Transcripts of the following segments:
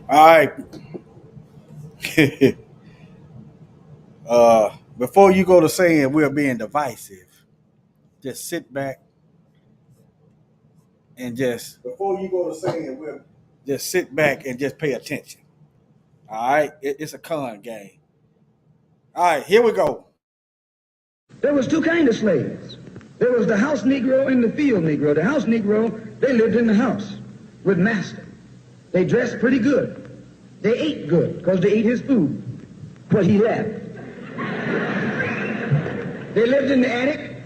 All right. Before you go to saying we're being divisive, just sit back and before you go to saying we're just sit back and just pay attention. All right, it's a con game. All right, here we go. There was two kinds of slaves. There was the house Negro and the field Negro. The house Negro, they lived in the house with master. They dressed pretty good. They ate good because they ate his food, what he left. They lived in the attic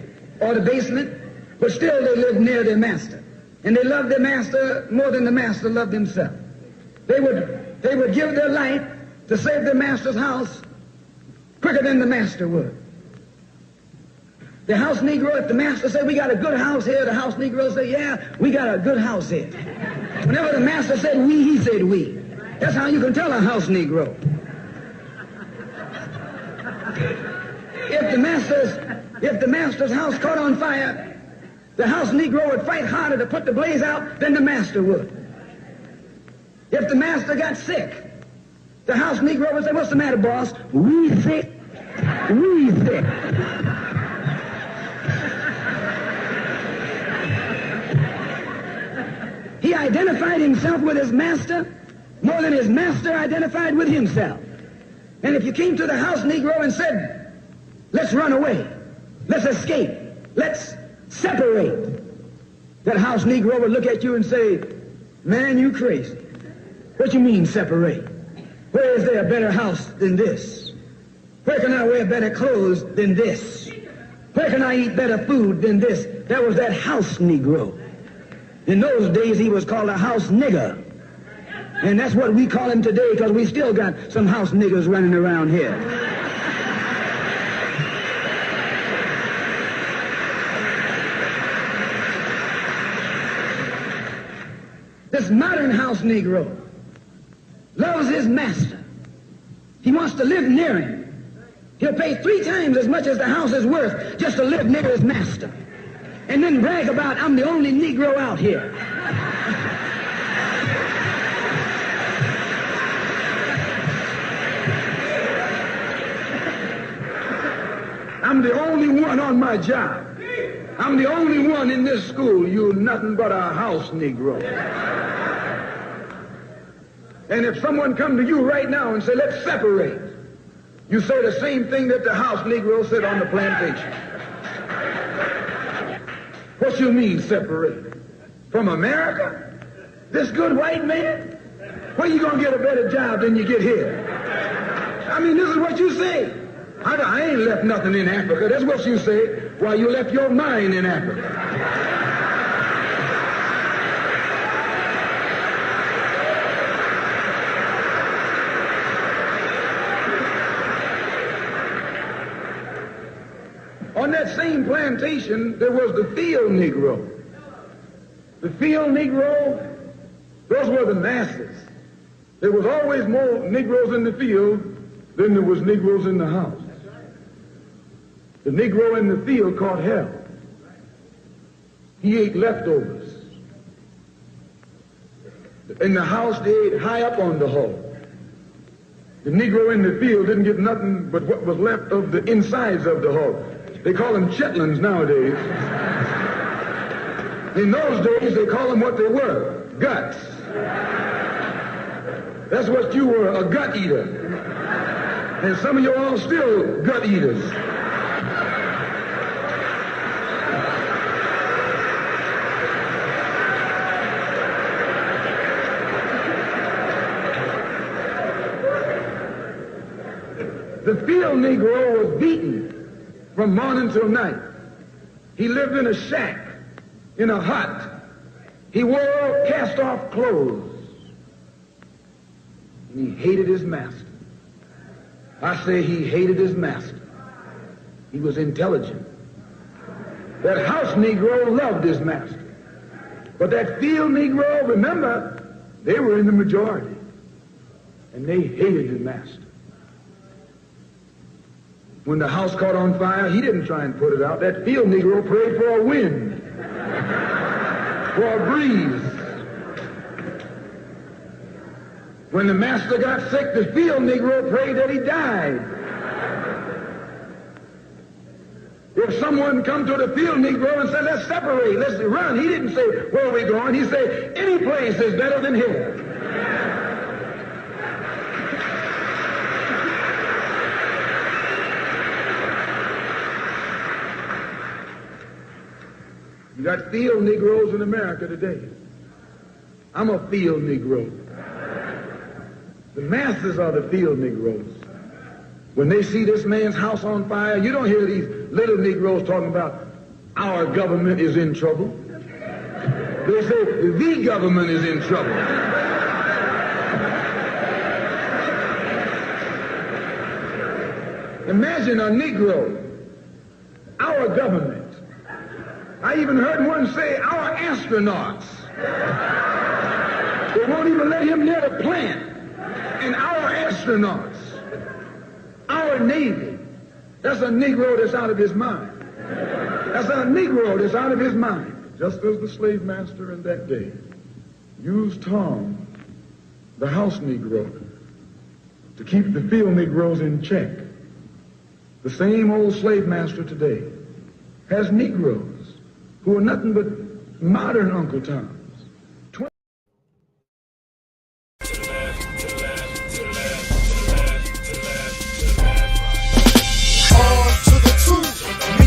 or the basement, but still they lived near their master. And they loved their master more than the master loved himself. They would give their life to save their master's house quicker than the master would. The house Negro, if the master said, we got a good house here, the house Negro said, yeah, we got a good house here. Whenever the master said we, he said we. That's how you can tell a house Negro. If the master's house caught on fire, the house Negro would fight harder to put the blaze out than the master would. If the master got sick, the house Negro would say, what's the matter, boss? We sick. We sick. He identified himself with his master more than his master identified with himself. And if you came to the house Negro and said, let's run away, let's escape, let's separate, that house Negro would look at you and say, man, you crazy. What you mean separate? Where is there a better house than this? Where can I wear better clothes than this? Where can I eat better food than this? That was that house Negro. In those days, he was called a house nigger. And that's what we call him today because we still got some house niggers running around here. This modern house Negro loves his master. He wants to live near him. He'll pay 3 times as much as the house is worth just to live near his master. And then brag about, I'm the only Negro out here. I'm the only one on my job. I'm the only one in this school. You're nothing but a house Negro. And if someone come to you right now and say, let's separate, you say the same thing that the house Negro said on the plantation. What you mean separate? From America? This good white man? Where you gonna get a better job than you get here? I mean, this is what you say. I ain't left nothing in Africa. That's what you say. While you left your mind in Africa. On that same plantation, there was the field Negro. The field Negro, those were the masses. There was always more Negroes in the field than there was Negroes in the house. The Negro in the field caught hell. He ate leftovers. In the house, they ate high up on the hull. The Negro in the field didn't get nothing but what was left of the insides of the hull. They call them chitlins nowadays. In those days, they call them what they were, guts. That's what you were, a gut eater. And some of you all still gut eaters. The field Negro was beaten from morning till night. He lived in a shack, in a hut. He wore cast-off clothes. And he hated his master. I say he hated his master. He was intelligent. That house Negro loved his master. But that field Negro, remember, they were in the majority. And they hated his master. When the house caught on fire, he didn't try and put it out. That field Negro prayed for a wind, for a breeze. When the master got sick, the field Negro prayed that he died. If someone come to the field Negro and said, let's separate, let's run, he didn't say, where are we going? He said, any place is better than here. You got field Negroes in America today. I'm a field Negro. The masses are the field Negroes. When they see this man's house on fire, you don't hear these little Negroes talking about our government is in trouble. They say the government is in trouble. Imagine a Negro, our government. I even heard one say our astronauts. They won't even let him near the plant. And our astronauts, our Navy, that's a Negro that's out of his mind. That's a Negro that's out of his mind. Just as the slave master in that day used Tom, the house Negro, to keep the field Negroes in check, the same old slave master today has Negroes who are nothing but modern Uncle Toms.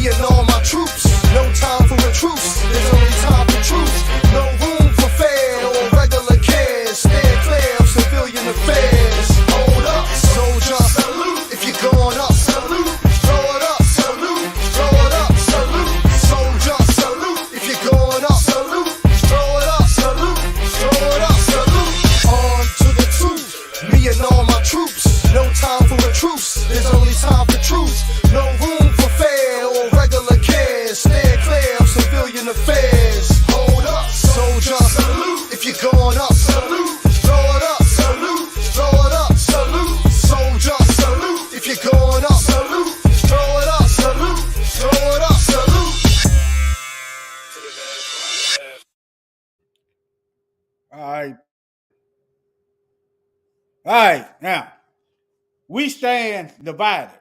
And all my troops, no time for a truce, there's only time for truth. No room for fair or regular cares. Stand clear of civilian affairs. Hold up, soldier, salute. If you're going up, salute. Throw it up, salute. Throw it up, salute. Soldier, salute. If you're going up, salute. Throw it up, salute. Throw it up, salute. On to the truth, me and all my troops. No time for a truce, there's only time for truth. No room for fair or regular cares. Stand clear of civilian affairs. Hold up, soldier, salute. If you're going up, salute. Throw it up, salute. Throw it up, salute. Soldier, salute. If you're going up, salute. Throw it up, salute. Throw it up, salute. All right, now we stand divided.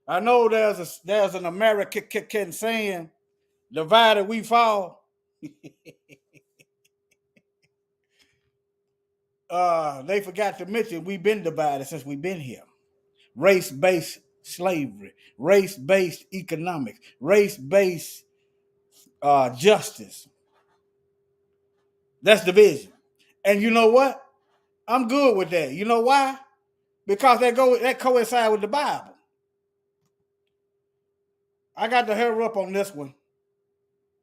I know there's an American saying, divided we fall. They forgot to mention we've been divided since we've been here. Race-based slavery, race-based economics, race-based justice. That's division. And you know what? I'm good with that. You know why? Because that coincides with the Bible. I got to hurry up on this one.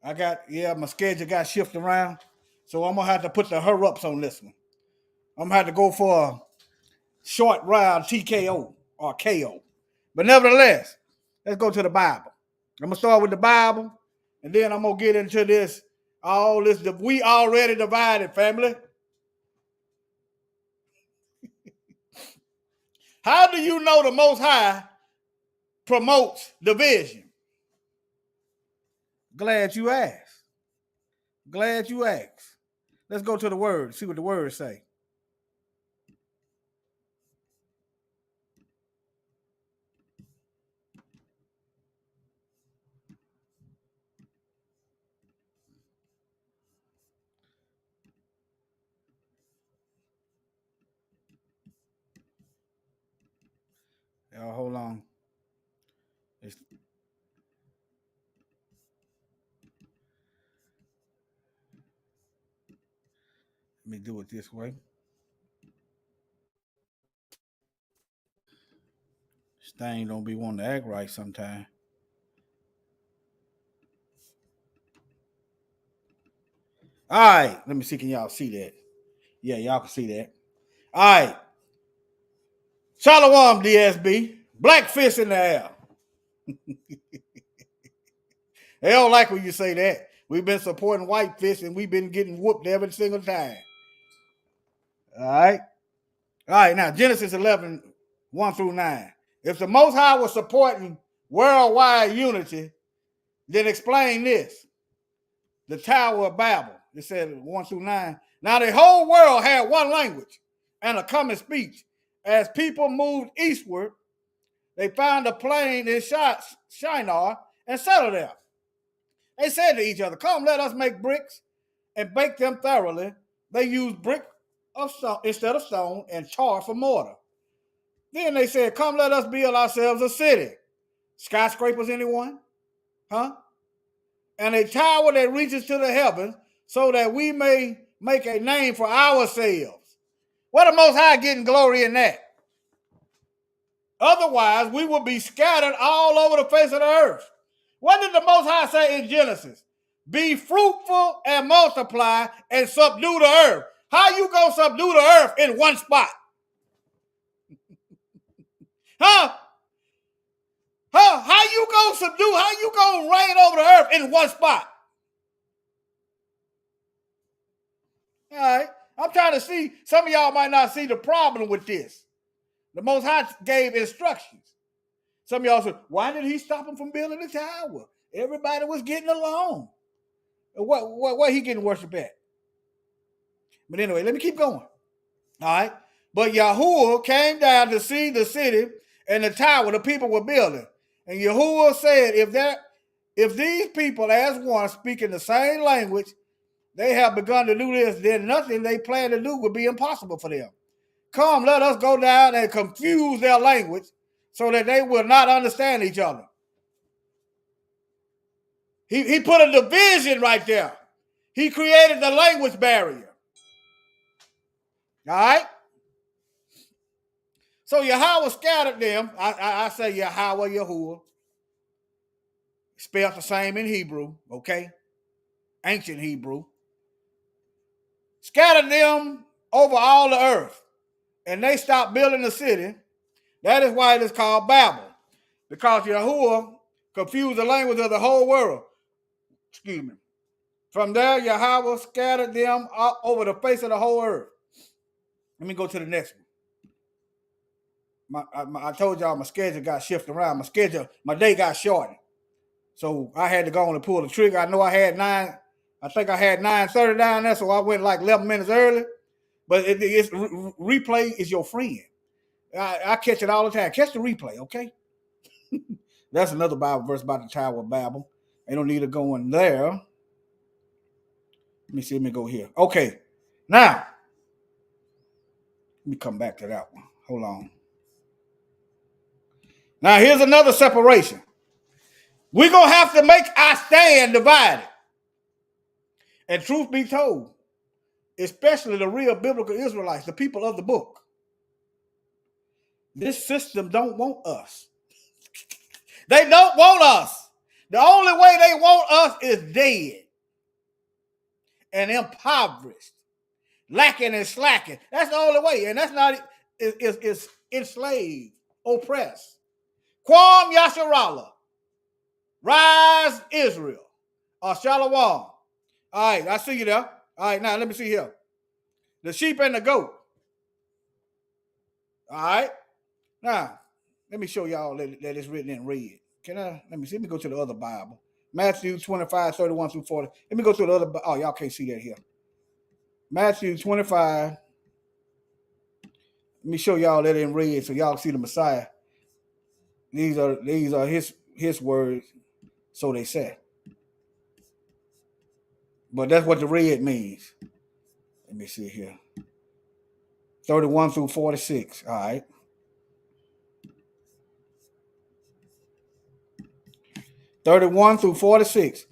My schedule got shifted around. So I'm going to have to put the hurry ups on this one. I'm going to have to go for a short round TKO or KO. But nevertheless, let's go to the Bible. I'm going to start with the Bible, and then I'm going to get into this. We already divided, family. How do you know the Most High promotes division? Glad you asked. Let's go to the Word, see what the words say. Y'all hold on. Let me do it this way. This thing don't be wanting to act right sometimes. All right, let me see. Can y'all see that? Yeah, y'all can see that. All right. Shalom, DSB. Black fist in the air. They don't like when you say that. We've been supporting white fists and we've been getting whooped every single time. All right. Now, Genesis 11, 1 through 9. If the Most High was supporting worldwide unity, then explain this. The Tower of Babel. It said 1 through 9. Now, the whole world had one language and a common speech. As people moved eastward, they found a plain in Shinar and settled there. They said to each other, "Come, let us make bricks and bake them thoroughly." They used brick of stone instead of stone and tar for mortar. Then they said, "Come, let us build ourselves a city." Skyscrapers, anyone? Huh? And a tower that reaches to the heavens, so that we may make a name for ourselves. What the Most High getting glory in that? Otherwise, we will be scattered all over the face of the earth. What did the Most High say in Genesis? Be fruitful and multiply and subdue the earth. How you gonna subdue the earth in one spot? Huh? How you gonna subdue? How you gonna reign over the earth in one spot? All right. I'm trying to see. Some of y'all might not see the problem with this. The Most High gave instructions. Some of y'all said, "Why did he stop him from building the tower? Everybody was getting along." What he getting worship at? But anyway, let me keep going. All right. But Yahuwah came down to see the city and the tower the people were building. And Yahuwah said, if these people as one speaking the same language, they have begun to do this, then nothing they plan to do would be impossible for them. Come, let us go down and confuse their language so that they will not understand each other. He put a division right there. He created the language barrier. All right? So Yahweh scattered them. I say Yahweh, Yahuwah. Spelled the same in Hebrew, okay? Ancient Hebrew. Scattered them over all the earth. And they stopped building the city. That is why it is called Babel. Because Yahuwah confused the language of the whole world. Excuse me. From there, Yahweh scattered them over the face of the whole earth. Let me go to the next one. I told y'all my schedule got shifted around. My day got shortened. So I had to go on and pull the trigger. I know I had 9:30 down there, so I went like 11 minutes early. But replay is your friend. I catch it all the time. Catch the replay, okay? That's another Bible verse about the Tower of Babel. Ain't no need to go in there. Let me see. Let me go here. Okay. Now, let me come back to that one. Hold on. Now, here's another separation. We're going to have to make our stand divided. And truth be told, especially the real biblical Israelites, the people of the book, this system don't want us. They don't want us. The only way they want us is dead and impoverished, lacking and slacking. That's the only way. And that's not, is enslaved, oppressed. Kwam Yasharallah. Rise Israel. Or Shalom. All right, I see you there. All right, now let me see here. The sheep and the goat. All right. Now, let me show y'all that it's written in red. Let me see. Let me go to the other Bible. Matthew 25, 31 through 40. Let me go to the other. Oh, y'all can't see that here. Matthew 25. Let me show y'all that in red so y'all see the Messiah. These are his words, so they say. But that's what the red means. Let me see here. 31 through 46. All right. 31 through 46.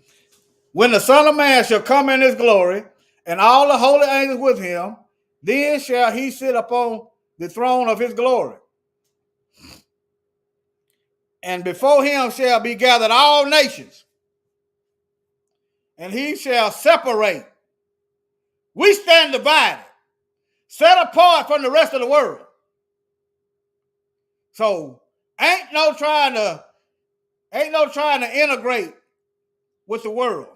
When the Son of Man shall come in his glory, and all the holy angels with him, then shall he sit upon the throne of his glory. And before him shall be gathered all nations, and he shall separate. We stand divided, set apart from the rest of the world. So ain't no trying to integrate with the world.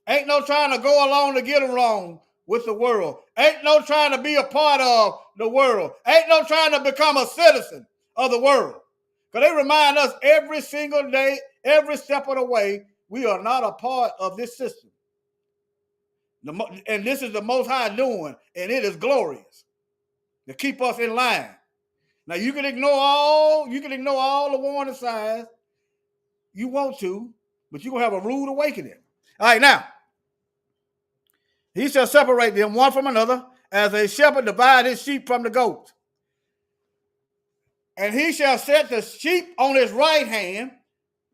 Ain't no trying to go along to get along with the world. Ain't no trying to be a part of the world. Ain't no trying to become a citizen of the world. Because they remind us every single day, every step of the way, we are not a part of this system. And this is the Most High doing, and it is glorious. to keep us in line. Now you can ignore all the warning signs you want to, but you're gonna have a rude awakening. All right, now he shall separate them one from another, as a shepherd divide his sheep from the goats. And he shall set the sheep on his right hand,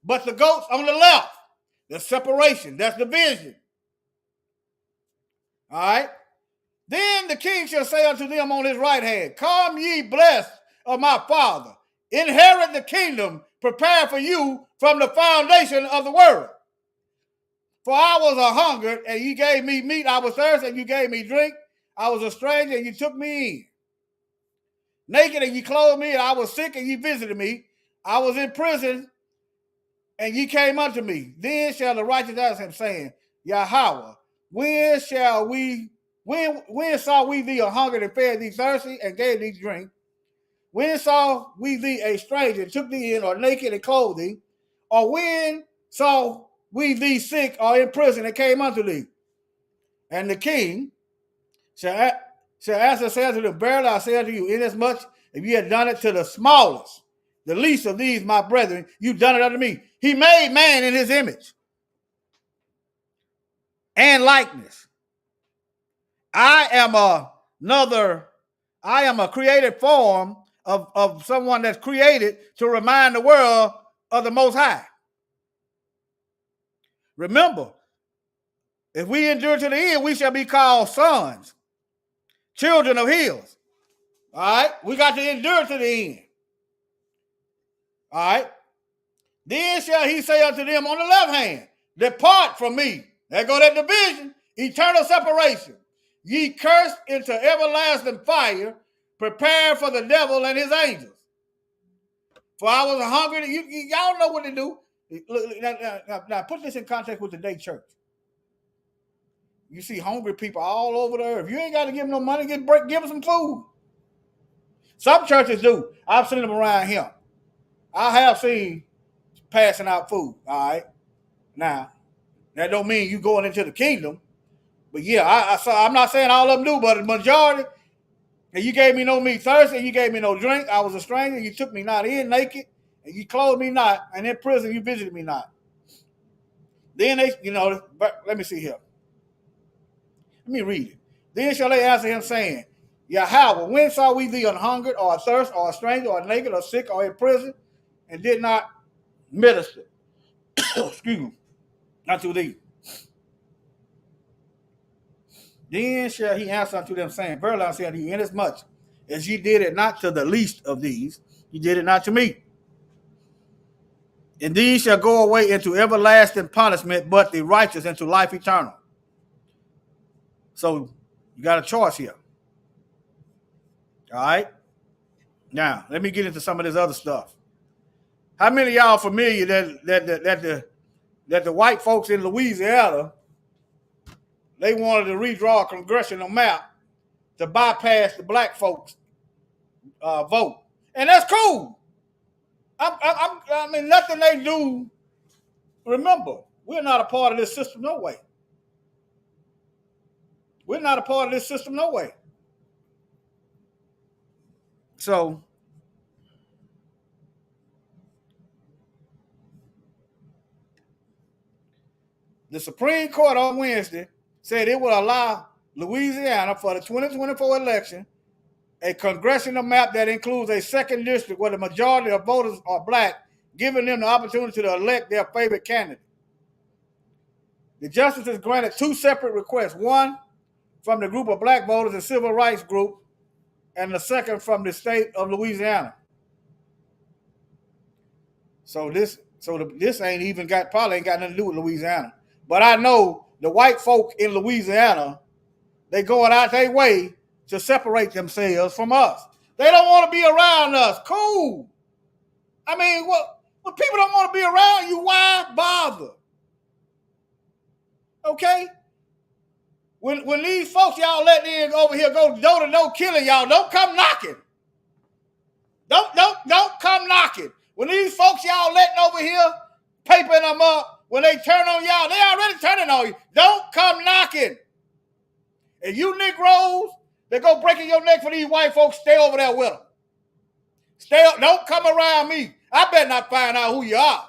but the goats on the left. The separation, that's division. All right. Then the king shall say unto them on his right hand, come ye blessed of my father, inherit the kingdom prepared for you from the foundation of the world. For I was a hungered, and you gave me meat. I was thirsty, and you gave me drink. I was a stranger, and you took me in. Naked, and you clothed me, and I was sick, and you visited me. I was in prison, and ye came unto me. Then shall the righteous answer him, saying, Yahweh, when saw we thee a hungered and fed thee thirsty, and gave thee drink? When saw we thee a stranger, and took thee in, or naked and clothed thee? Or when saw we thee sick or in prison and came unto thee? And the king shall answer, say unto them, verily I say unto you, inasmuch if you had done it to the smallest, the least of these, my brethren, you done it unto me. He made man in his image and likeness. I am a created form of someone that's created to remind the world of the Most High. Remember, if we endure to the end, we shall be called sons, children of hills. All right? We got to endure to the end. All right? Then shall he say unto them on the left hand, depart from me. There go that division, eternal separation. Ye cursed into everlasting fire, prepared for the devil and his angels. For I was hungry. Y'all know what to do. Look, now put this in context with today's church. You see hungry people all over the earth. You ain't got to give them no money. Give them some food. Some churches do. I've seen them around here. I have seen passing out food. All right. Now, that don't mean you going into the kingdom. But yeah, I'm not saying all of them do, but the majority. And you gave me no meat thirsty, and you gave me no drink. I was a stranger, you took me not in naked, and you clothed me not, and in prison you visited me not. Then they, let me see here. Let me read it. Then shall they answer him, saying, Yahweh, when saw we thee an hungered, or a thirst, or a stranger, or naked, or sick, or in prison, and did not minister? Excuse me. Unto thee. Then shall he answer unto them, saying, verily I say unto you, inasmuch as ye did it not to the least of these, ye did it not to me. And these shall go away into everlasting punishment, but the righteous into life eternal. So you got a choice here. All right? Now, let me get into some of this other stuff. How many of y'all familiar that the white folks in Louisiana, they wanted to redraw a congressional map to bypass the black folks' vote, and that's cool. I mean, nothing they do. Remember, we're not a part of this system, no way. We're not a part of this system, no way. So, the Supreme Court on Wednesday said it will allow Louisiana for the 2024 election a congressional map that includes a second district where the majority of voters are black, giving them the opportunity to elect their favorite candidate. The justices granted two separate requests, one from the group of black voters and civil rights group, and the second from the state of Louisiana. So this probably ain't got nothing to do with Louisiana. But I know the white folk in Louisiana, they going out their way to separate themselves from us. They don't want to be around us. Cool. I mean, when people don't want to be around you, why bother? Okay? When these folks y'all let in over here go door-to-door killing y'all, don't come knocking. Don't come knocking. When these folks y'all letting over here, papering them up, when they turn on y'all, they already turning on you. Don't come knocking. And you Negroes They go breaking your neck for these white folks. Stay over there with them. Don't come around me. I better not find out who you are.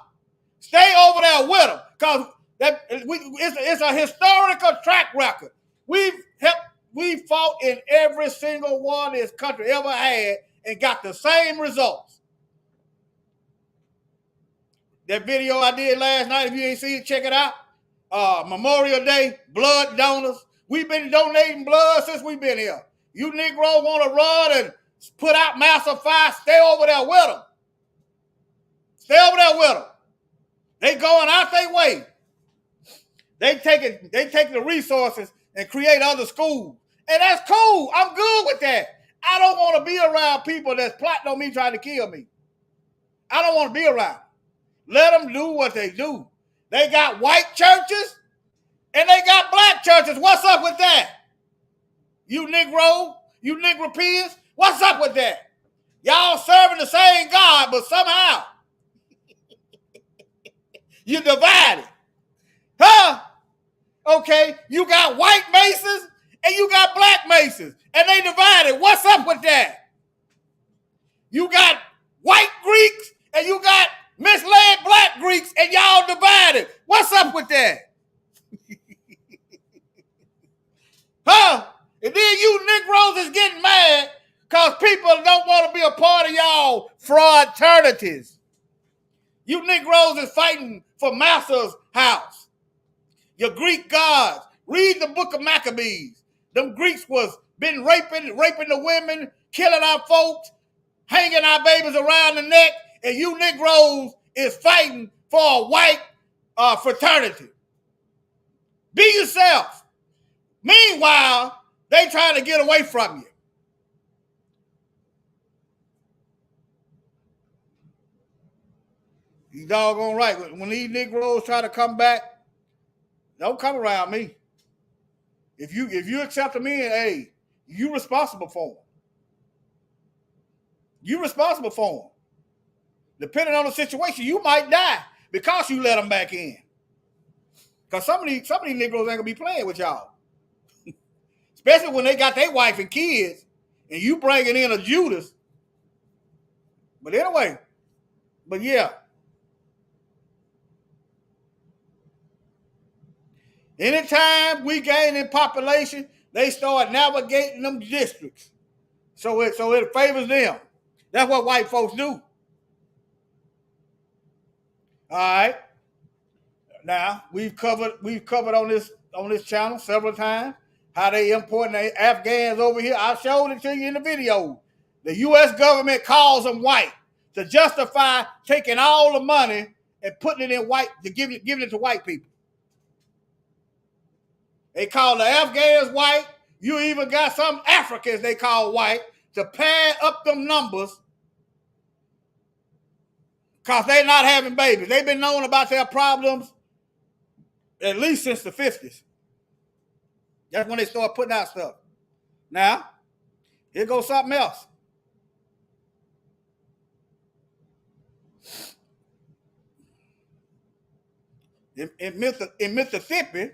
Stay over there with them, because it's a historical track record. We fought in every single one this country ever had and got the same results. That video I did last night, if you ain't seen it, check it out. Memorial Day, blood donors. We've been donating blood since we've been here. You Negroes want to run and put out massive fire, stay over there with them. Stay over there with them. They going out their way. They taking the resources and create other schools. And that's cool. I'm good with that. I don't want to be around people that's plotting on me trying to kill me. I don't want to be around. Let them do what they do. They got white churches and they got black churches. What's up with that? You Negropeans, what's up with that? Y'all serving the same God, but somehow you divided. Huh? Okay, you got white Masons and you got black Masons, and they divided. What's up with that? You got white Greeks and you got misled black Greeks, and y'all divided. What's up with that? Huh? And then you Negroes is getting mad because people don't want to be a part of y'all fraternities. You Negroes is fighting for Master's house. Your Greek gods. Read the book of Maccabees. Them Greeks was been raping the women, killing our folks, hanging our babies around the neck, and you Negroes is fighting for a white fraternity. Be yourself. Meanwhile, they trying to get away from you. You doggone right. When these Negroes try to come back, don't come around me. If you accept them in, hey, you responsible for them. You responsible for them. Depending on the situation, you might die because you let them back in. Because some of these Negroes ain't gonna be playing with y'all. Especially when they got their wife and kids and you bringing in a Judas. But anyway, but yeah. Anytime we gain in population, they start navigating them districts. So it favors them. That's what white folks do. All right. Now we've covered on this channel several times how they importing the Afghans over here. I showed it to you in the video. The U.S. government calls them white to justify taking all the money and putting it in white, to giving it to white people. They call the Afghans white. You even got some Africans they call white to pad up them numbers because they're not having babies. They've been known about their problems at least since the 50s. That's when they start putting out stuff. Now, here goes something else. In Mississippi,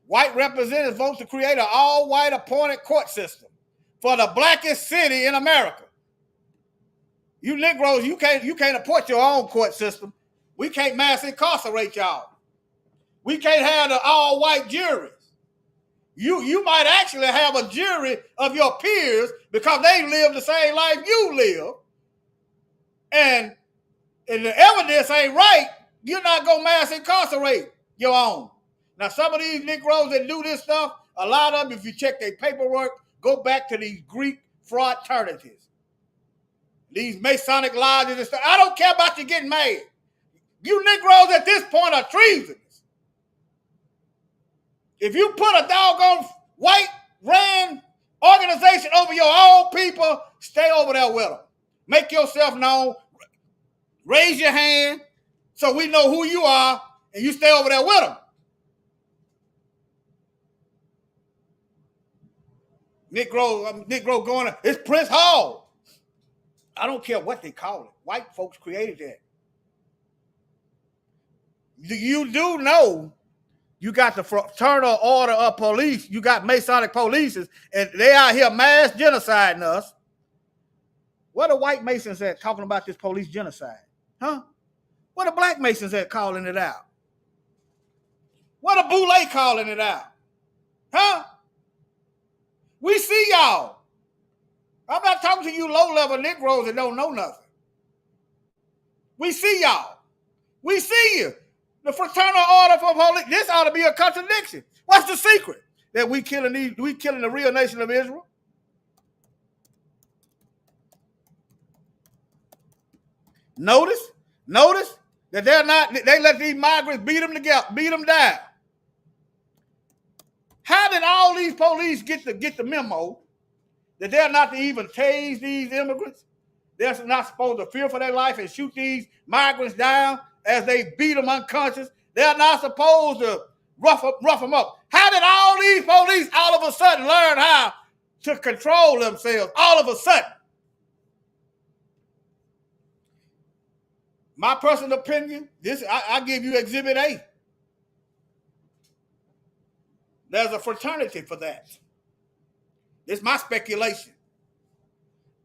white representatives vote to create an all-white appointed court system for the blackest city in America. You Negroes, you can't appoint your own court system. We can't mass incarcerate y'all. We can't have the all-white juries. You might actually have a jury of your peers because they live the same life you live. And the evidence ain't right, you're not going to mass incarcerate your own. Now, some of these Negroes that do this stuff, a lot of them, if you check their paperwork, go back to these Greek fraternities. These Masonic lodges and stuff. I don't care about you getting mad. You Negroes at this point are treasonous. If you put a doggone white ran organization over your own people, stay over there with them. Make yourself known. Raise your hand so we know who you are, and you stay over there with them. Negro going, it's Prince Hall. I don't care what they call it. White folks created that. You do know You got the Fraternal Order of Police. You got Masonic polices, and they out here mass genociding us. What are white Masons at talking about this police genocide? Huh? What are black Masons at calling it out? What are Boule calling it out? Huh? We see y'all. I'm not talking to you low-level Negroes that don't know nothing. We see y'all. We see you. The Fraternal Order for Police. This ought to be a contradiction. What's the secret? That we killing the real nation of Israel? Notice that they let these migrants beat them down. How did all these police get the memo that they're not to even tase these immigrants? They're not supposed to fear for their life and shoot these migrants down as they beat them unconscious. They're not supposed to rough them up. How did all these police all of a sudden learn how to control themselves? All of a sudden. My personal opinion, I give you Exhibit A. There's a fraternity for that. This is my speculation.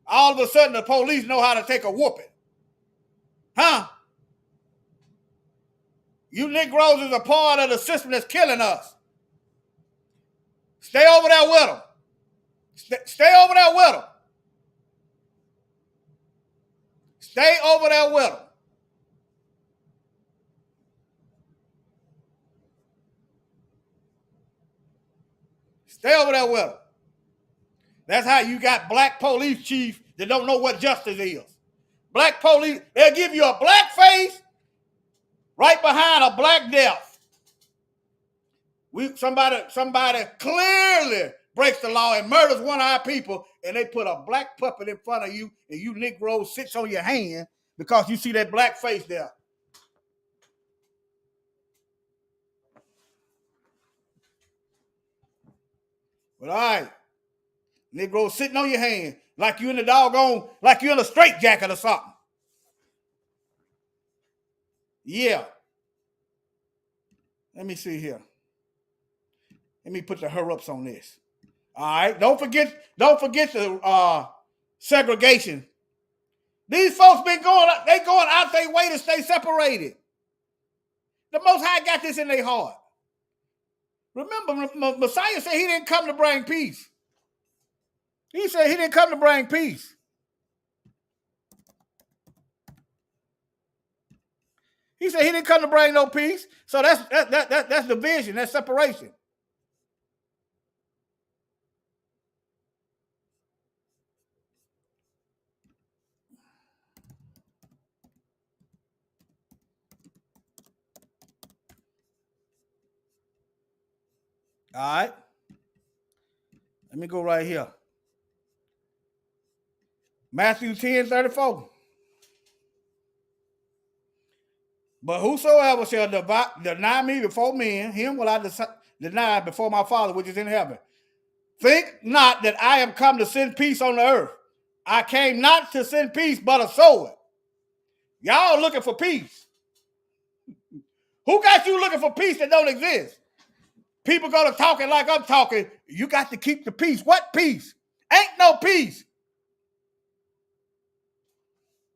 All of a sudden, the police know how to take a whooping. Huh? You Negroes is a part of the system that's killing us. Stay over there with them. Stay over there with them. Stay over there with them. Stay over there with them. That's how you got black police chiefs that don't know what justice is. Black police, they'll give you a black face right behind a black death. Somebody clearly breaks the law and murders one of our people, and they put a black puppet in front of you, and you Negroes sits on your hand because you see that black face there. But all right, Negroes sitting on your hand like you in a straitjacket or something. Yeah. Let me see here. Let me put the hurry-ups on this. All right. Don't forget the segregation. These folks going out their way to stay separated. The Most High got this in their heart. Remember, Messiah said he didn't come to bring peace. He said he didn't come to bring peace. He said he didn't come to bring no peace. So that's division, that's separation. All right. Let me go right here. Matthew 10:34. But whosoever shall deny me before men, him will I deny before my Father which is in heaven. Think not that I am come to send peace on the earth. I came not to send peace, but a sword. Y'all looking for peace. Who got you looking for peace that don't exist? People go to talking like I'm talking. You got to keep the peace. What peace? Ain't no peace.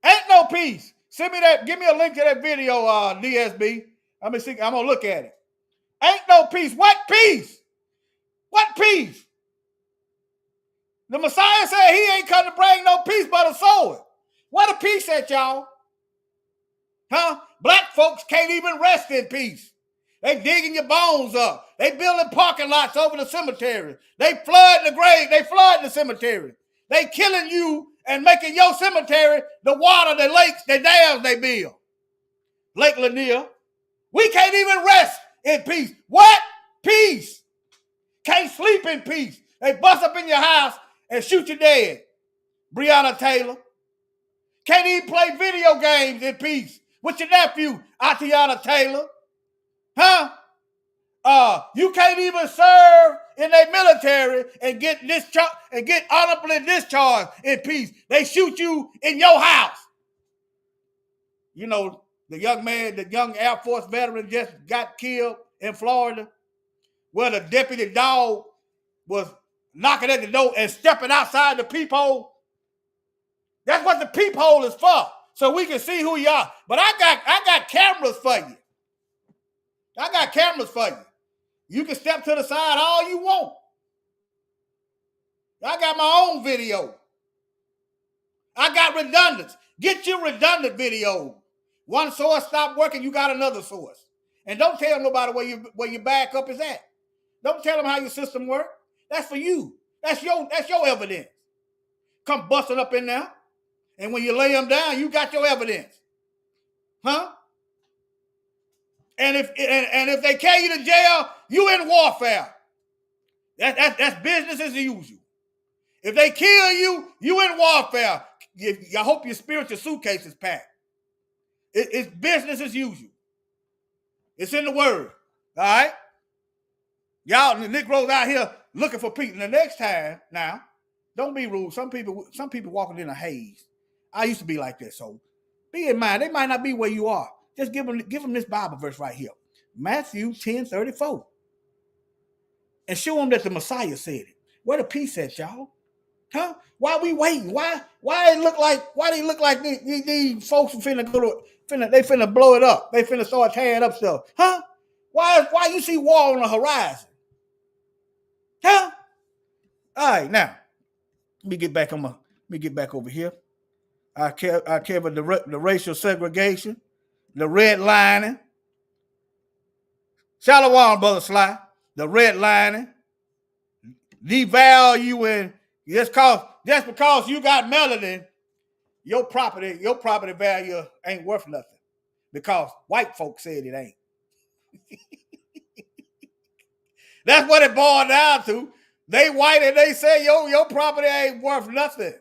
Ain't no peace. Send me that. Give me a link to that video, DSB. Let me see. I'm going to look at it. Ain't no peace. What peace? What peace? The Messiah said he ain't come to bring no peace but a sword. What a peace at, y'all? Huh? Black folks can't even rest in peace. They digging your bones up. They building parking lots over the cemetery. They flooding the grave. They flooding the cemetery. They killing you and making your cemetery the water, the lakes, the dams they build. Lake Lanier. We can't even rest in peace. What? Peace. Can't sleep in peace. They bust up in your house and shoot you dead. Breonna Taylor. Can't even play video games in peace with your nephew, Atiana Taylor. Huh? You can't even serve in their military and get honorably discharged in peace. They shoot you in your house. You know, the young Air Force veteran just got killed in Florida, where the deputy dog was knocking at the door and stepping outside the peephole. That's what the peephole is for, so we can see who you are. But I got cameras for you. I got cameras for you. You can step to the side all you want. I got my own video. I got redundants. Get your redundant video. One source stopped working, you got another source. And don't tell nobody where your backup is at. Don't tell them how your system works. That's for you. That's your evidence. Come busting up in there. And when you lay them down, you got your evidence. Huh? And if they carry you to jail, you in warfare. That's business as usual. If they kill you, you in warfare. I hope your spiritual suitcase is packed. It's business as usual. It's in the word. All right? Y'all, the Negroes out here looking for people. The next time, now, don't be rude. Some people walking in a haze. I used to be like that, so be in mind. They might not be where you are. Just give them this Bible verse right here. Matthew 10:34. And show them that the Messiah said it. Where the peace at, y'all? Huh? Why we waiting? Why they look like these folks finna blow it up? They finna start tearing up stuff. Huh? Why you see war on the horizon? Huh? All right, now let me get back over here. I covered the racial segregation, the redlining. Shalom, Brother Sly. The redlining, devaluing. Just because you got melanin, your property value ain't worth nothing. Because white folks said it ain't. That's what it boiled down to. They white and they say your property ain't worth nothing.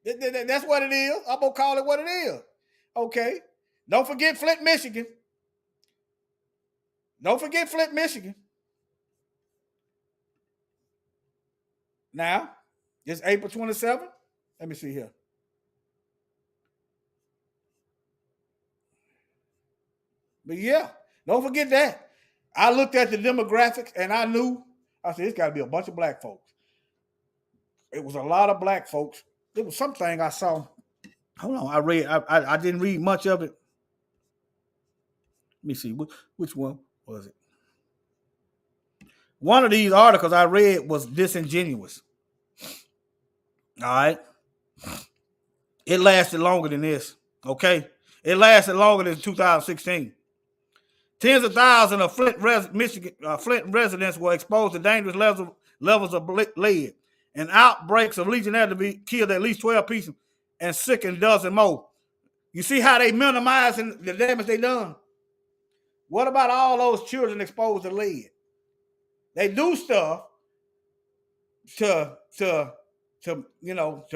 That's what it is. I'm gonna call it what it is. Okay. Don't forget Flint, Michigan. Don't forget Flint, Michigan. Now, it's April 27th. Let me see here. But yeah, don't forget that. I looked at the demographics and I said, it's got to be a bunch of black folks. It was a lot of black folks. There was something I saw. Hold on, I didn't read much of it. Let me see, which one was it? One of these articles I read was disingenuous. All right. It lasted longer than this. Okay. It lasted longer than 2016. Tens of thousands of Flint residents were exposed to dangerous levels of lead, and outbreaks of Legionnaires killed at least 12 people and sickened dozens more. You see how they minimizing the damage they done? What about all those children exposed to lead? They do stuff to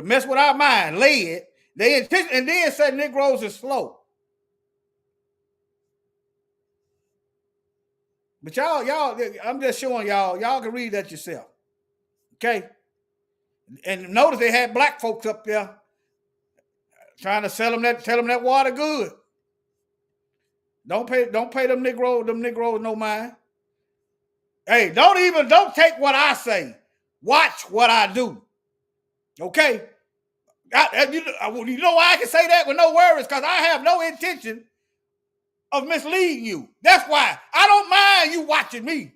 mess with our mind, lead. And then say Negroes is slow. But y'all, I'm just showing y'all can read that yourself. Okay? And notice they had black folks up there trying to tell them that water good. Don't pay them Negroes no mind. Hey, don't take what I say. Watch what I do. Okay? You know why I can say that with no worries? Because I have no intention of misleading you. That's why I don't mind you watching me.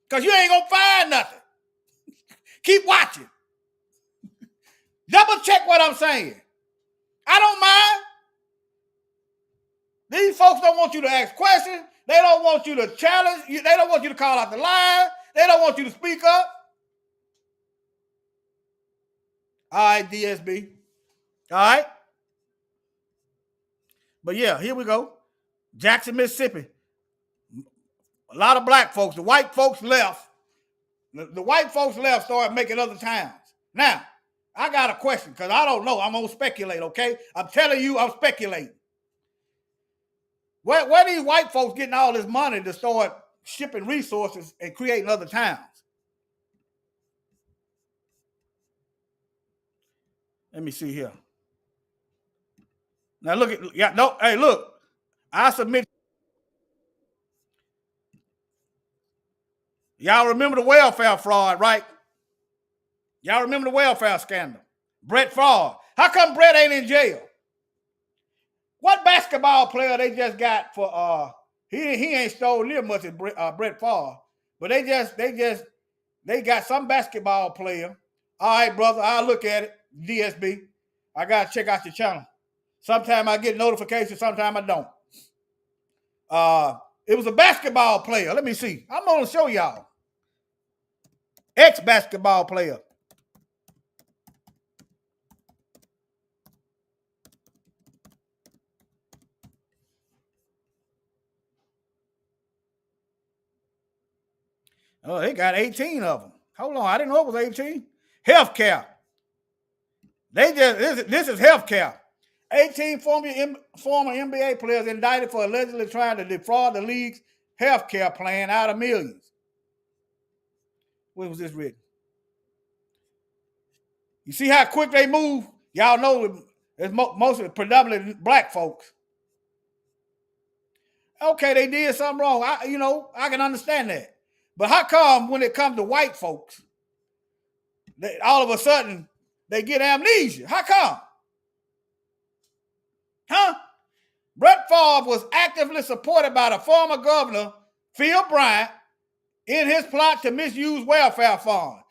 Because you ain't gonna find nothing. Keep watching. Double check what I'm saying. I don't mind. These folks don't want you to ask questions. They don't want you to challenge. They don't want you to call out the line. They don't want you to speak up. All right, DSB. All right. But yeah, here we go. Jackson, Mississippi. A lot of black folks. The white folks left. The white folks left, started making other towns. Now, I got a question because I don't know. I'm going to speculate, okay? I'm telling you, I'm speculating. Where are these white folks getting all this money to start shipping resources and creating other towns? Let me see here. Now look at, hey, look. I submit Y'all remember the welfare fraud, right? Y'all remember the welfare scandal? Brett Favre. How come Brett ain't in jail? What basketball player they just got for he ain't stole near much as Brett Favre, but they got some basketball player. All right, brother, I'll look at it. DSB. I gotta check out your channel. Sometimes I get notifications, sometimes I don't. It was a basketball player. Let me see. I'm gonna show y'all. Ex-basketball player. Oh, they got 18 of them. Hold on, I didn't know it was 18. Healthcare. This is healthcare. 18 former NBA players indicted for allegedly trying to defraud the league's healthcare plan out of millions. Where was this written? You see how quick they move? Y'all know it's mostly predominantly black folks. Okay, they did something wrong. I can understand that. But how come when it comes to white folks, all of a sudden they get amnesia? How come? Huh? Brett Favre was actively supported by the former governor, Phil Bryant, in his plot to misuse welfare funds.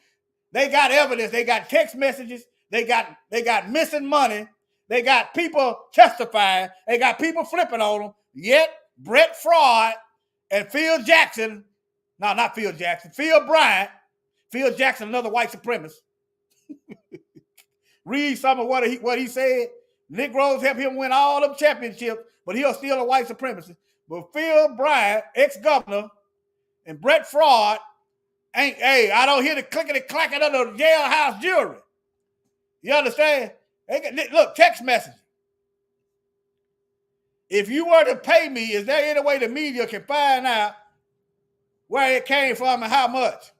They got evidence. They got text messages. They got missing money. They got people testifying. They got people flipping on them. Yet Brett Favre and Phil Jackson, no, not Phil Jackson, Phil Bryant, Phil Jackson, another white supremacist. Read some of what he said. Negroes helped him win all them championships, but he's still a white supremacist. But Phil Bryant, ex-governor, and Brett Favre ain't, hey, I don't hear the clickety-clacking of the jailhouse jewelry. You understand? Look, text message. If you were to pay me, is there any way the media can find out where it came from and how much?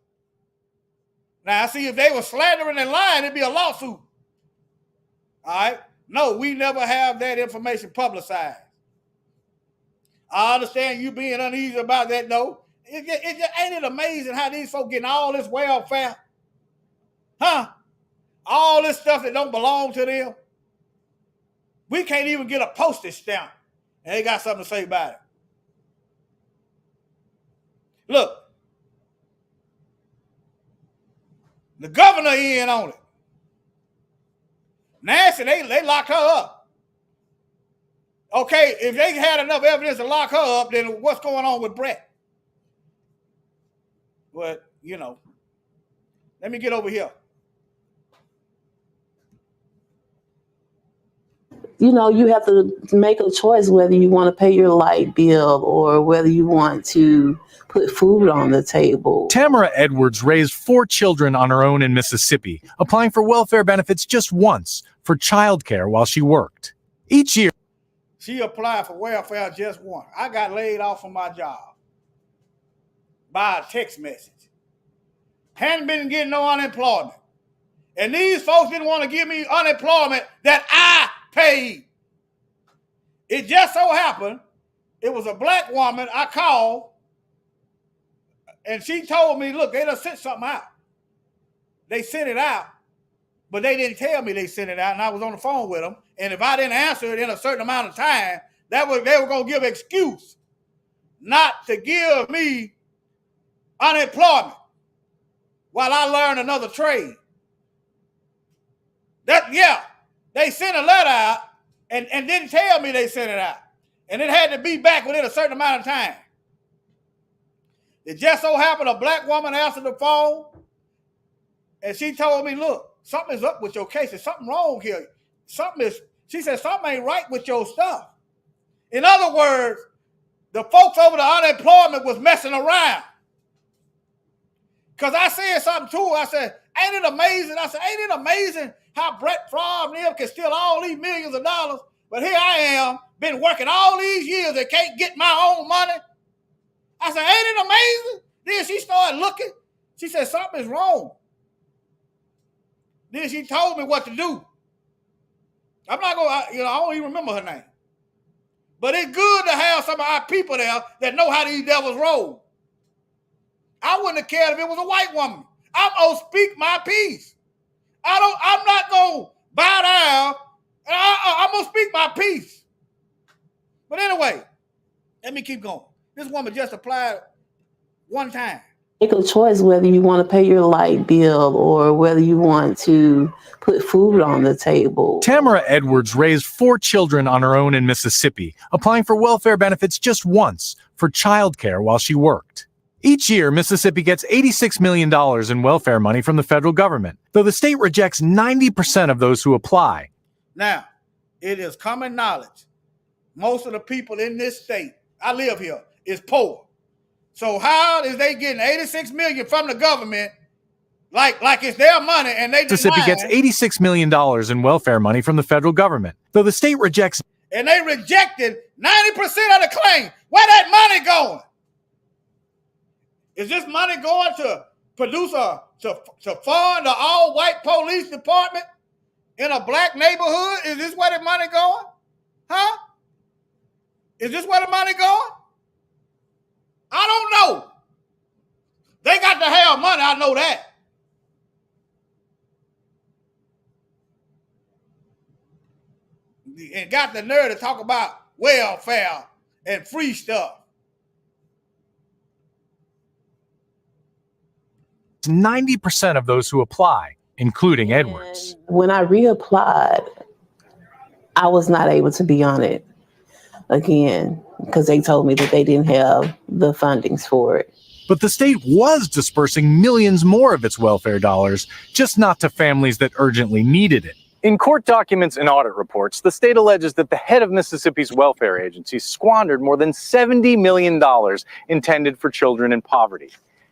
Now, I see if they were slandering and lying, it'd be a lawsuit. All right? No, we never have that information publicized. I understand you being uneasy about that, though. Ain't it amazing how these folks getting all this welfare? Huh? All this stuff that don't belong to them. We can't even get a postage stamp, and they got something to say about it. Look, the governor in on it. Nancy, they locked her up. Okay, if they had enough evidence to lock her up, then what's going on with Brett? But, let me get over here. You have to make a choice whether you want to pay your light bill or whether you want to put food on the table. Tamara Edwards raised 4 children on her own in Mississippi, applying for welfare benefits just once for childcare while she worked. Each year, she applied for welfare just once. I got laid off from my job by a text message. Hadn't been getting no unemployment. And these folks didn't want to give me unemployment that I paid. It just so happened, it was a black woman I called, and she told me, look, they done sent something out. They sent it out, but they didn't tell me they sent it out, and I was on the phone with them. And if I didn't answer it in a certain amount of time, they were going to give an excuse not to give me unemployment while I learn another trade. They sent a letter out and didn't tell me they sent it out. And it had to be back within a certain amount of time. It just so happened a black woman answered the phone, and she told me, look, something's up with your case. There's something wrong here. She said, something ain't right with your stuff. In other words, the folks over the unemployment was messing around. Because I said something to her. I said, ain't it amazing? I said, ain't it amazing how Brett Favre and them can steal all these millions of dollars? But here I am, been working all these years and can't get my own money. I said, ain't it amazing? Then she started looking. She said, something's wrong. Then she told me what to do. I'm not going to, I don't even remember her name. But it's good to have some of our people there that know how these devils roll. I wouldn't have cared if it was a white woman. I'm gonna speak my piece. I'm not gonna bow down. I'm gonna speak my piece. But anyway, let me keep going. This woman just applied one time. Make a choice whether you want to pay your light bill or whether you want to put food on the table. Tamara Edwards raised 4 children on her own in Mississippi, applying for welfare benefits just once for childcare while she worked. Each year, Mississippi gets $86 million in welfare money from the federal government, though the state rejects 90% of those who apply. Now, it is common knowledge. Most of the people in this state, I live here, is poor. So how is they getting $86 million from the government like it's their money and they Mississippi gets $86 million in welfare money from the federal government, though the state rejects and they rejected 90% of the claim. Where that money going? Is this money going to produce to fund an all-white police department in a black neighborhood? Is this where the money going? Huh? Is this where the money going? I don't know. They got to have money, I know that. And got the nerve to talk about welfare and free stuff. 90% of those who apply, including Edwards. When I reapplied, I was not able to be on it again because they told me that they didn't have the fundings for it. But the state was dispersing millions more of its welfare dollars, just not to families that urgently needed it. In court documents and audit reports, the state alleges that the head of Mississippi's welfare agency squandered more than $70 million intended for children in poverty,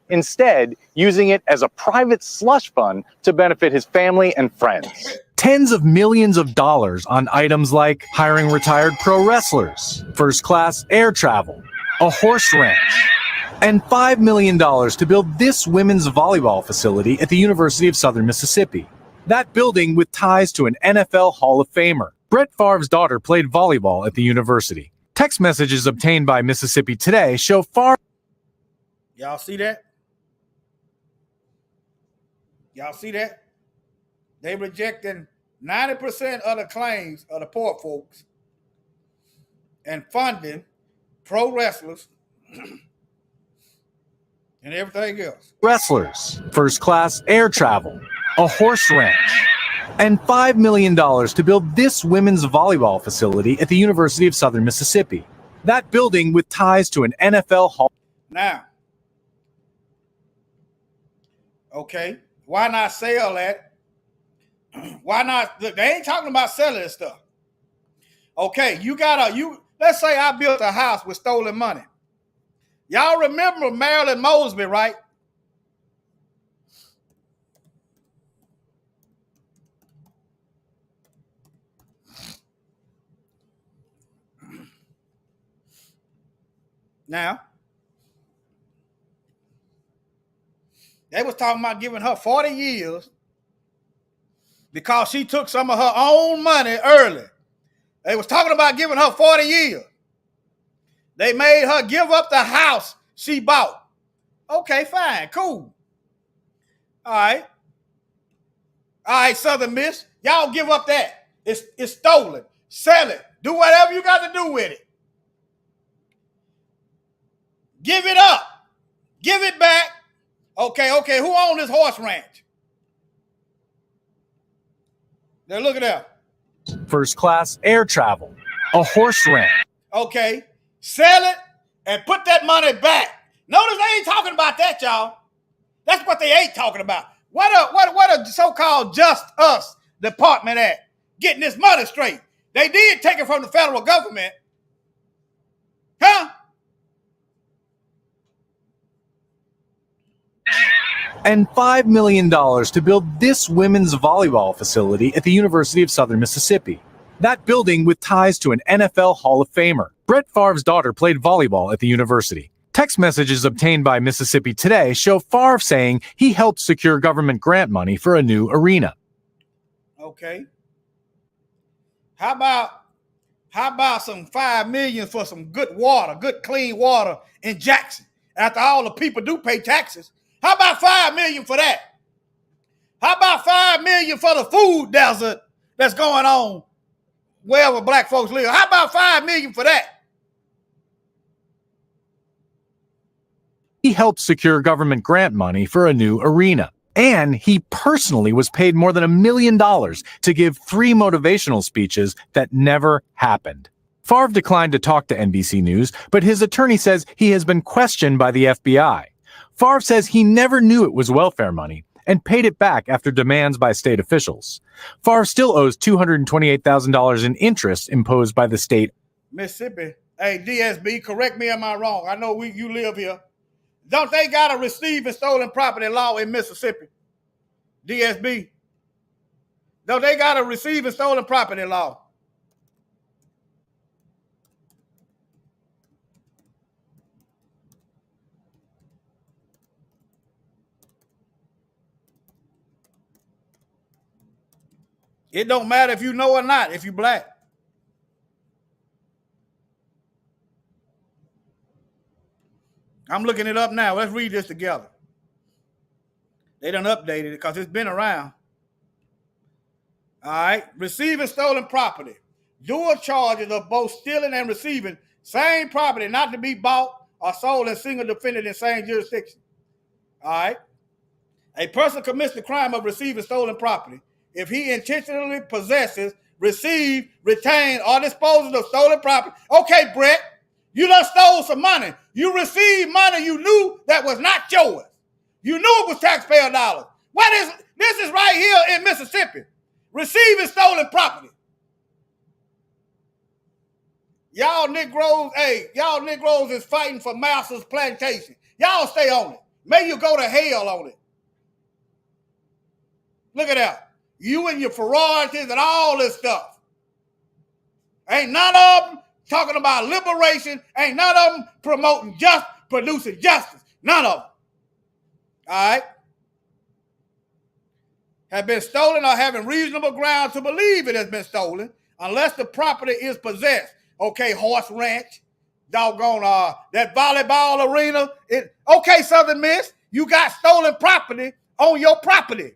instead using it as a private slush fund to benefit his family and friends. Tens of millions of dollars on items like hiring retired pro wrestlers, first-class air travel, a horse ranch, and $5 million to build this women's volleyball facility at the University of Southern Mississippi. That building with ties to an NFL Hall of Famer. Brett Favre's daughter played volleyball at the university. Text messages obtained by Mississippi Today show Favre. Y'all see that? Y'all see that? They rejecting 90% of the claims of the poor folks and funding pro wrestlers and everything else. Wrestlers, first-class air travel, a horse ranch, and $5 million to build this women's volleyball facility at the University of Southern Mississippi. That building with ties to an NFL Hall. Now, okay, why not sell that? Why not? Look, they ain't talking about selling this stuff. Okay, let's say I built a house with stolen money. Y'all remember Marilyn Mosby, right? Now, they was talking about giving her 40 years because she took some of her own money early. They was talking about giving her 40 years. They made her give up the house she bought. Okay, fine, cool. All right, Southern Miss, y'all give up that. It's stolen. Sell it. Do whatever you got to do with it. Give it up. Give it back. Okay, who owns this horse ranch? Now look at that. First-class air travel, a horse ranch. Okay, sell it and put that money back. Notice they ain't talking about that, y'all. That's what they ain't talking about. What a so-called Just Us department at getting this money straight. They did take it from the federal government. Huh? And $5 million to build this women's volleyball facility at the University of Southern Mississippi. That building with ties to an NFL Hall of Famer. Brett Favre's daughter played volleyball at the university. Text messages obtained by Mississippi Today show Favre saying he helped secure government grant money for a new arena. Okay. How about some $5 million for some good water, good clean water in Jackson? after all the people do pay taxes. How about $5 million for that? How about $5 million for the food desert that's going on wherever black folks live? How about $5 million for that? He helped secure government grant money for a new arena. And he personally was paid more than $1 million to give 3 motivational speeches that never happened. Favre declined to talk to NBC News, but his attorney says he has been questioned by the FBI. Favre says he never knew it was welfare money and paid it back after demands by state officials. Favre still owes $228,000 in interest imposed by the state. Mississippi, hey, DSB, correct me, am I wrong? I know you live here. Don't they got a receiving stolen property law in Mississippi? DSB. Don't they got a receiving stolen property law? It don't matter if you know or not, if you black. I'm looking it up now. Let's read this together. They done updated it because it's been around. All right. Receiving stolen property. Dual charges of both stealing and receiving same property not to be bought or sold in single defendant in same jurisdiction. All right. A person commits the crime of receiving stolen property if he intentionally possesses, receives, retains, or disposes of stolen property. Okay, Brett, you done stole some money. You received money you knew that was not yours. You knew it was taxpayer dollars. This is right here in Mississippi. Receiving stolen property. Y'all Negroes is fighting for Mouser's plantation. Y'all stay on it. May you go to hell on it. Look at that. You and your sororities and all this stuff. Ain't none of them talking about liberation. Ain't none of them producing justice. None of them. All right? Have been stolen or having reasonable ground to believe it has been stolen unless the property is possessed. Okay, horse ranch, doggone that volleyball arena. Okay, Southern Miss, you got stolen property on your property.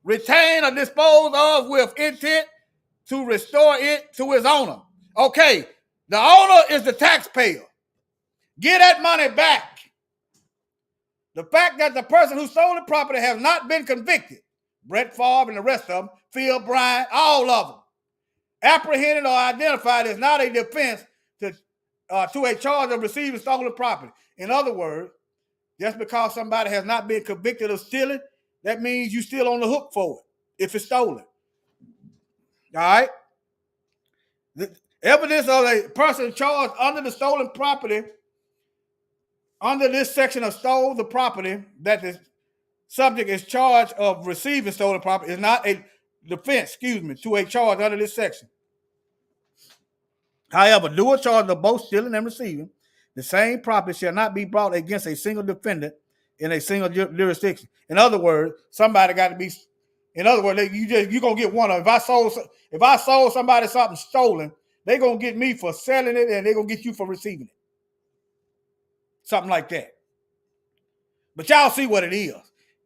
Retain or dispose of with intent to restore it to its owner. Okay, the owner is the taxpayer. Get that money back. The fact that the person who stole the property has not been convicted, Brett Favre and the rest of them, Phil Bryant, all of them, apprehended or identified is not a defense to a charge of receiving stolen property. In other words, just because somebody has not been convicted of stealing, that means you're still on the hook for it if it's stolen. All right? The evidence of a person charged under the stolen property, under this section of stole the property that the subject is charged of receiving stolen property is not a defense, to a charge under this section. However, dual charge of both stealing and receiving the same property shall not be brought against a single defendant in a single jurisdiction. In other words, somebody got to be. In other words, you're gonna get one of them. If I sold somebody something stolen, they're gonna get me for selling it, and they're gonna get you for receiving it. Something like that. But y'all see what it is.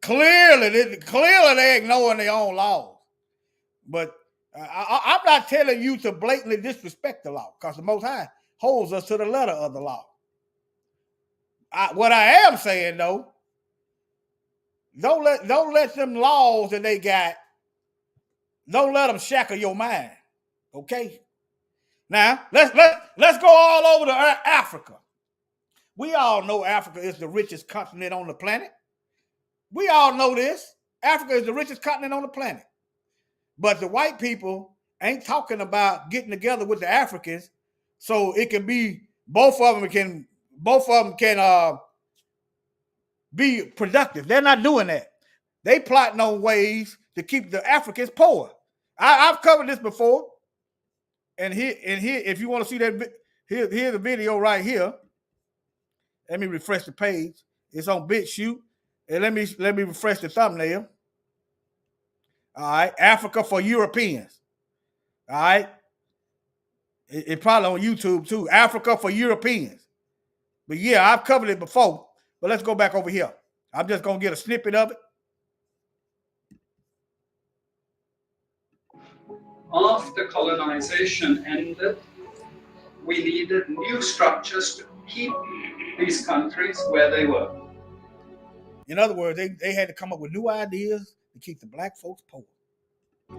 Clearly they're ignoring their own laws. But I'm not telling you to blatantly disrespect the law, because the Most High holds us to the letter of the law. What I am saying though, don't let them laws that they got, don't let them shackle your mind. Okay? Now let's go all over to Africa. We all know Africa is the richest continent on the planet. We all know this. Africa is the richest continent on the planet. But the white people ain't talking about getting together with the Africans so it can be both of them can be productive. They're not doing that. They plotting on ways to keep the Africans poor. I've covered this before. And here, if you want to see that, here's the video right here. Let me refresh the page. It's on BitChute. And let me refresh the thumbnail. All right. Africa for Europeans. All right. It's probably on YouTube too. Africa for Europeans. But yeah, I've covered it before. But let's go back over here. I'm just going to get a snippet of it. After colonization ended, we needed new structures to keep these countries where they were. In other words, they had to come up with new ideas to keep the black folks poor.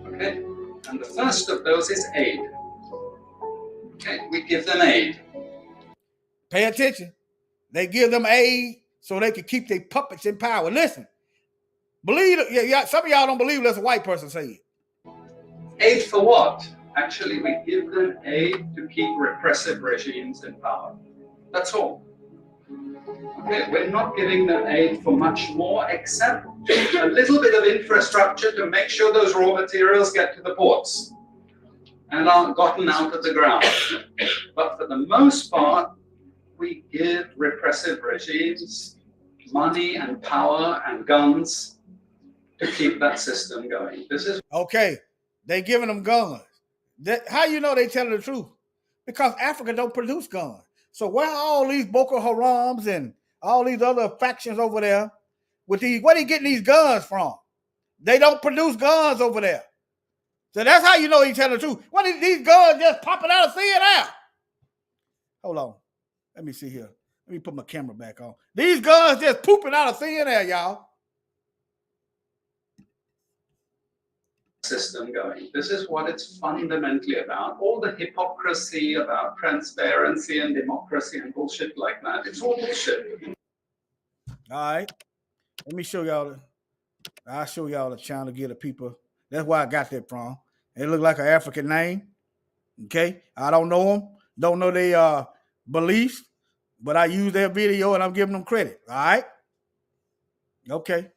Okay, and the first of those is aid. Okay, we give them aid. Pay attention. They give them aid so they can keep their puppets in power. Listen, believe it. Yeah, some of y'all don't believe that's a white person say it. Aid for what? Actually, we give them aid to keep repressive regimes in power. That's all. Okay, we're not giving them aid for much more except a little bit of infrastructure to make sure those raw materials get to the ports and aren't gotten out of the ground. But for the most part, we give repressive regimes money and power and guns to keep that system going. This is okay. They giving them guns. How you know they telling the truth? Because Africa don't produce guns. So where are all these Boko Harams and all these other factions over there with these? Where they getting these guns from? They don't produce guns over there. So that's how you know he's telling the truth. What is these guns just popping out of thin air? Hold on. Let me see here. Let me put my camera back on. These guns just pooping out of thin air, y'all. System going. This is what it's fundamentally about. All the hypocrisy about transparency and democracy and bullshit like that. It's all bullshit. All right. Let me show y'all. I'll show y'all the channel to get the people. That's where I got that from. It look like an African name. Okay. I don't know them. Don't know their beliefs, but I use their video and I'm giving them credit. All right. Okay.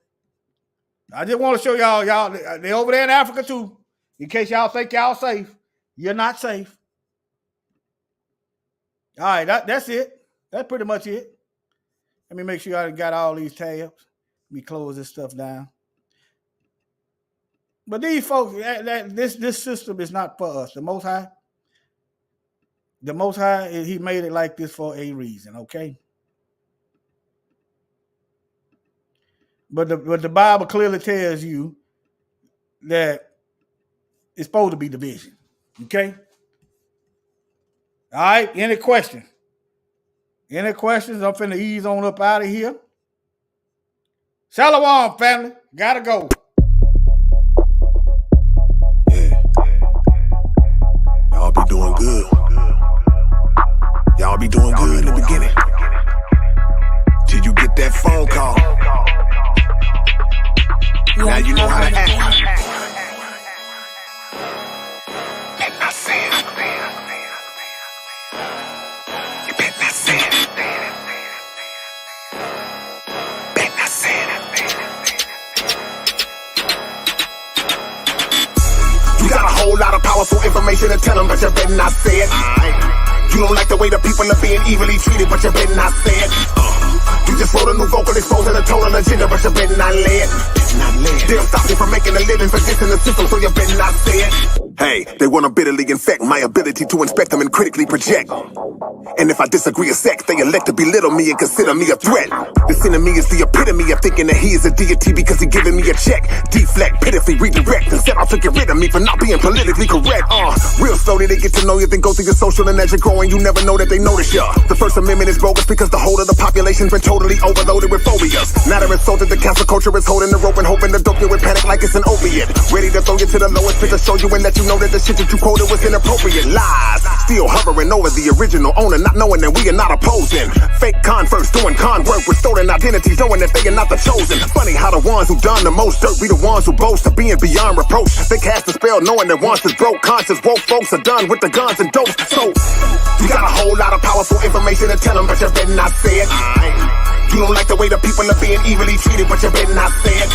I just want to show y'all, they over there in Africa too. In case y'all think y'all safe. You're not safe. All right, that's it. That's pretty much it. Let me make sure I got all these tabs. Let me close this stuff down. But these folks, this system is not for us. The Most High, he made it like this for a reason, okay? But the Bible clearly tells you that it's supposed to be division. Okay? All right. Any questions? Any questions? I'm finna ease on up out of here. Shalom, family. Gotta go. Yeah. Y'all be doing good. Y'all be doing good in the beginning. Till you get that phone call. Now you know how to act. Bet not say it. You bet not say it. Bet not say it. You got a whole lot of powerful information to tell them, but you better not say it. You don't like the way the people are being evilly treated, but you better not say it. You just wrote a new vocal exposing a total agenda, but you better not lay it. They'll stop you from making a living for this in the system, so you better not say it. Hey, they want to bitterly infect my ability to inspect them and critically project. And if I disagree a sec, they elect to belittle me and consider me a threat. This enemy is the epitome of thinking that he is a deity because he giving me a check. Deflect, pitifully redirect, and set out to get rid of me for not being politically correct. Real slowly they get to know you, then go through your social, and as you're growing, you never know that they notice ya. The First Amendment is bogus because the whole of the population's been totally overloaded with phobias. Now they're insulted, the cancel culture is holding the rope and hoping to dope you with panic like it's an opiate. Ready to throw you to the lowest pit to show you and let you know that the shit that you quoted was inappropriate. Lies, still hovering over the original owner, not knowing that we are not opposing. Fake converts doing con work with stolen identities, knowing that they are not the chosen. Funny how the ones who done the most dirt be the ones who boast of being beyond reproach. They cast a spell knowing that once is broke, conscious woke folks are done with the guns and dopes. So, you got a whole lot of powerful information to tell them, but you better not say it. You don't like the way the people are being evilly treated, but you better not say it.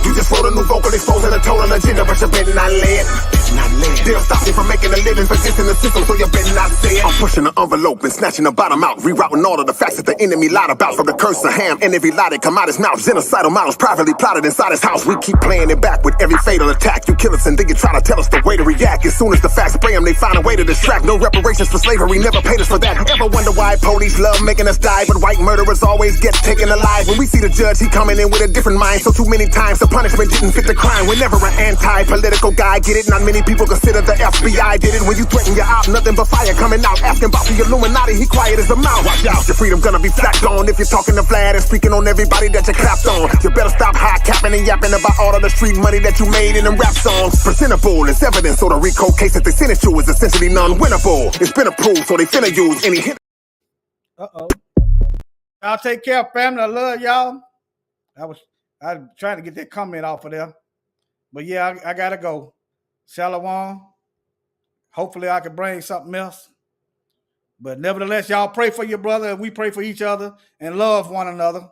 You just wrote a new vocal exposing a total agenda, but you better not lay it. not live. They'll stop you from making a living, persisting the system, so you better not say it. I'm pushing the envelope and snatching the bottom out, rerouting all of the facts that the enemy lied about. From the curse of Ham and every lie that come out his mouth. Genocidal models privately plotted inside his house. We keep playing it back with every fatal attack. You kill us and then you try to tell us the way to react. As soon as the facts spray them, they find a way to distract. No reparations for slavery, never paid us for that. Ever wonder why police love making us die, but white murderers always get taken alive? When we see the judge, he coming in with a different mind. So too many times the punishment didn't fit the crime. We're never an anti-political guy, get it? Not many people consider the FBI did it. When you threaten your op, nothing but fire coming out. Asking about the Illuminati, he quiet as a mouse. Watch out, your freedom gonna be flapped on if you're talking to Vlad and speaking on everybody that you clapped on. You better stop high capping and yapping about all of the street money that you made in them rap songs. Presentable as evidence, so the RICO case that they sentenced you is essentially non-winnable. It's been approved, so they finna use any hit. Y'all take care, family. I love y'all. I was trying to get that comment off of there. But yeah, I gotta go. Shalom. Hopefully I can bring something else. But nevertheless, y'all pray for your brother and we pray for each other and love one another.